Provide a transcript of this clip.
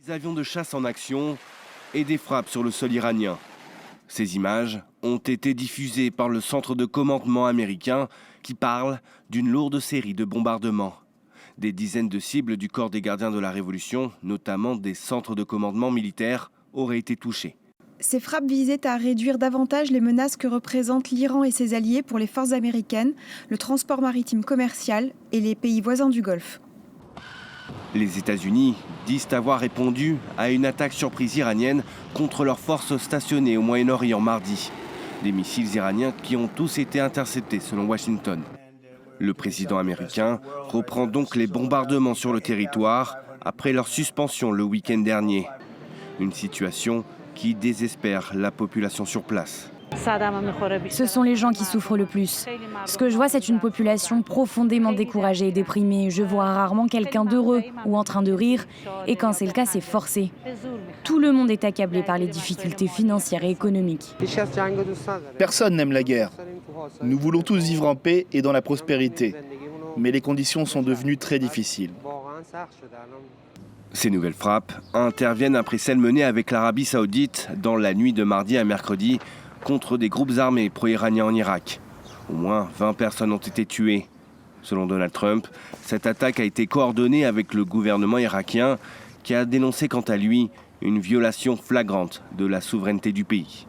Des avions de chasse en action et des frappes sur le sol iranien. Ces images ont été diffusées par le centre de commandement américain qui parle d'une lourde série de bombardements. Des dizaines de cibles du corps des gardiens de la Révolution, notamment des centres de commandement militaires, auraient été touchées. Ces frappes visaient à réduire davantage les menaces que représentent l'Iran et ses alliés pour les forces américaines, le transport maritime commercial et les pays voisins du Golfe. Les États-Unis disent avoir répondu à une attaque surprise iranienne contre leurs forces stationnées au Moyen-Orient mardi. Des missiles iraniens qui ont tous été interceptés selon Washington. Le président américain reprend donc les bombardements sur le territoire après leur suspension le week-end dernier. Une situation qui désespère la population sur place. Ce sont les gens qui souffrent le plus. Ce que je vois, c'est une population profondément découragée et déprimée. Je vois rarement quelqu'un d'heureux ou en train de rire. Et quand c'est le cas, c'est forcé. Tout le monde est accablé par les difficultés financières et économiques. Personne n'aime la guerre. Nous voulons tous vivre en paix et dans la prospérité. Mais les conditions sont devenues très difficiles. Ces nouvelles frappes interviennent après celles menées avec l'Arabie Saoudite dans la nuit de mardi à mercredi contre des groupes armés pro-iraniens en Irak. Au moins 20 personnes ont été tuées. Selon Donald Trump, cette attaque a été coordonnée avec le gouvernement irakien qui a dénoncé quant à lui une violation flagrante de la souveraineté du pays.